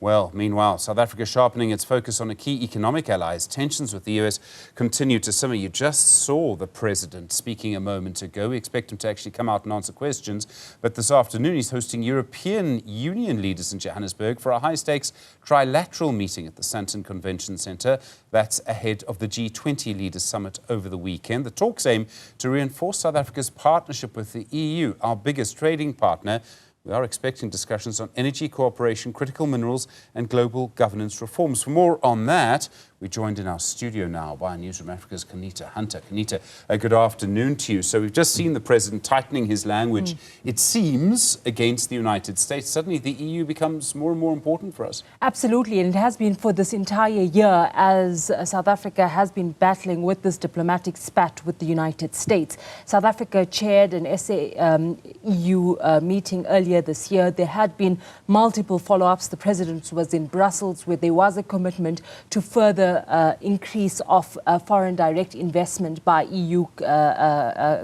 Well, meanwhile, South Africa sharpening its focus on a key economic ally as tensions with the US continue to simmer. You just saw the president speaking a moment ago. We expect him to actually come out and answer questions. But this afternoon, he's hosting European Union leaders in Johannesburg for a high-stakes trilateral meeting at the Sandton Convention Centre. That's ahead of the G20 Leaders Summit over the weekend. The talks aim to reinforce South Africa's partnership with the EU, our biggest trading partner. We are expecting discussions on energy cooperation, critical minerals and global governance reforms. For more on that, we're joined in our studio now by Newzroom Afrika's Qaanitah. Qaanitah, good afternoon to you. So we've just seen the president tightening his language, it seems, against the United States. Suddenly the EU becomes more and more important for us. Absolutely, and it has been for this entire year as South Africa has been battling with this diplomatic spat with the United States. South Africa chaired an EU meeting earlier this year. There had been multiple follow-ups. The president was in Brussels where there was a commitment to further increase of foreign direct investment by EU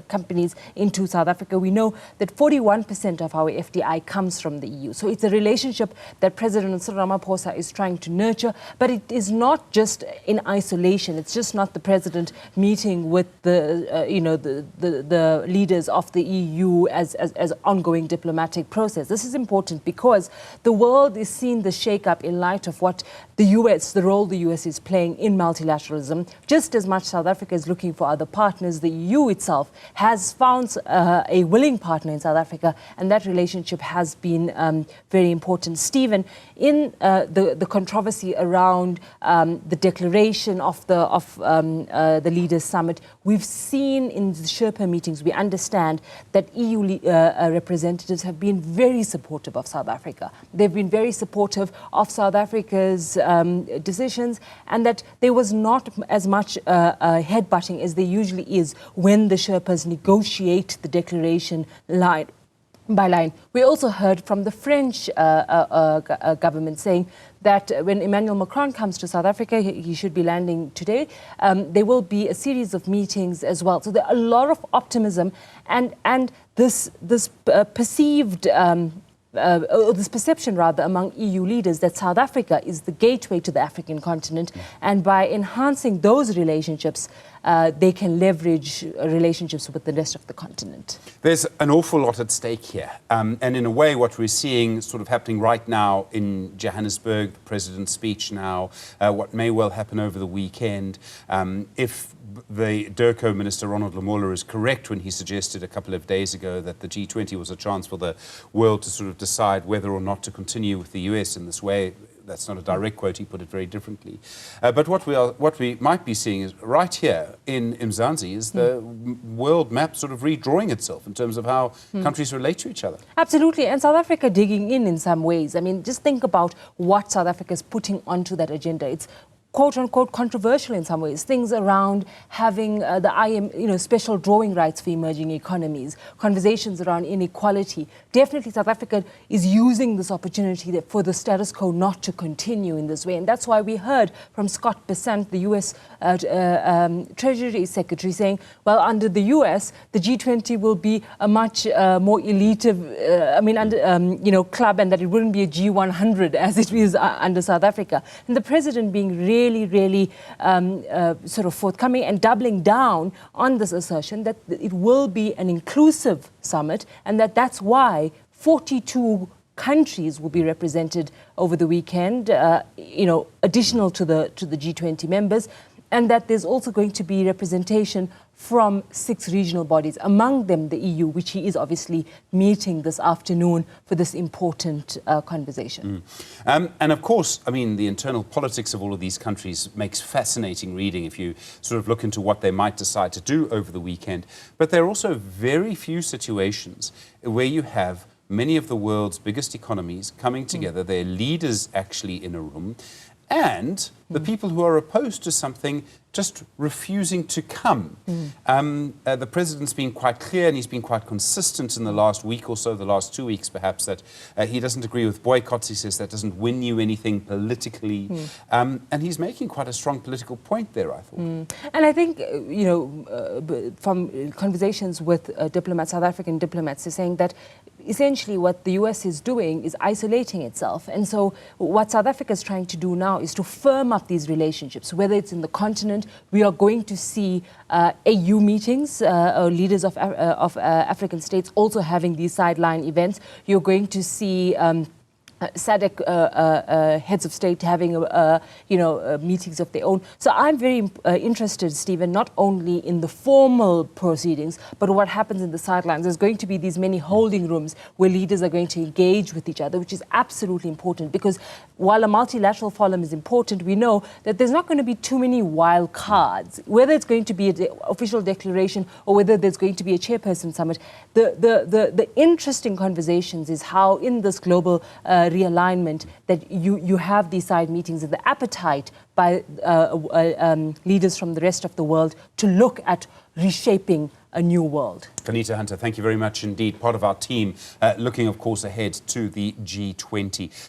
companies into South Africa. We know that 41% of our FDI comes from the EU. So it's a relationship that President Cyril Ramaphosa is trying to nurture, but it is not just in isolation. It's just not the president meeting with the leaders of the EU as ongoing diplomatic process. This is important because the world is seeing the shake-up in light of what the role the US is playing in multilateralism. Just as much South Africa is looking for other partners, the EU itself has found a willing partner in South Africa, and that relationship has been very important. Stephen, in the controversy around the declaration of the Leaders Summit, we've seen in the Sherpa meetings, we understand that EU representatives have been very supportive of South Africa. They've been very supportive of South Africa's decisions, and that there was not as much headbutting as there usually is when the Sherpas negotiate the declaration line by line. We also heard from the French government saying that when Emmanuel Macron comes to South Africa, he should be landing today, there will be a series of meetings as well. So there are a lot of optimism and this perceived this perception rather among EU leaders that South Africa is the gateway to the African continent, and by enhancing those relationships, they can leverage relationships with the rest of the continent. There's an awful lot at stake here. And in a way, what we're seeing sort of happening right now in Johannesburg, the president's speech now, what may well happen over the weekend, if the DIRCO Minister Ronald Lamola is correct when he suggested a couple of days ago that the G20 was a chance for the world to sort of decide whether or not to continue with the US in this way. That's not a direct quote, he put it very differently. But what we might be seeing is right here in Mzansi is the world map sort of redrawing itself in terms of how countries relate to each other. Absolutely, and South Africa digging in some ways. I mean, just think about what South Africa is putting onto that agenda. It's quote-unquote controversial in some ways, things around having the special drawing rights for emerging economies, conversations around inequality. Definitely South Africa is using this opportunity for the status quo not to continue in this way. And that's why we heard from Scott Bessent, the US Treasury Secretary, saying, well, under the US, the G20 will be a much more elite, club, and that it wouldn't be a G100 as it is under South Africa. And the president being really sort of forthcoming and doubling down on this assertion that it will be an inclusive summit, and that's why 42 countries will be represented over the weekend, additional to the G20 members, and that there's also going to be representation from 6 regional bodies, among them the EU, which he is obviously meeting this afternoon for this important conversation. And of course, I mean, the internal politics of all of these countries makes fascinating reading if you sort of look into what they might decide to do over the weekend. But there are also very few situations where you have many of the world's biggest economies coming together, their leaders actually in a room, and the people who are opposed to something just refusing to come. The president's been quite clear, and he's been quite consistent in the last week or so, the last 2 weeks perhaps, that he doesn't agree with boycotts. He says that doesn't win you anything politically. And he's making quite a strong political point there, I thought. And I think, from conversations with diplomats, South African diplomats, they're saying that essentially what the US is doing is isolating itself. And so what South Africa is trying to do now is to firm up these relationships, whether it's in the continent. We are going to see AU meetings, or leaders of African states also having these sideline events. You're going to see SADC heads of state having meetings of their own. So I'm very interested, Stephen, not only in the formal proceedings, but what happens in the sidelines. There's going to be these many holding rooms where leaders are going to engage with each other, which is absolutely important, because while a multilateral forum is important, we know that there's not going to be too many wild cards, whether it's going to be an official declaration or whether there's going to be a chairperson summit. The interesting conversations is how in this global realignment that you have these side meetings, and the appetite by leaders from the rest of the world to look at reshaping a new world. Qaanitah Hunter, thank you very much indeed. Part of our team looking, of course, ahead to the G20.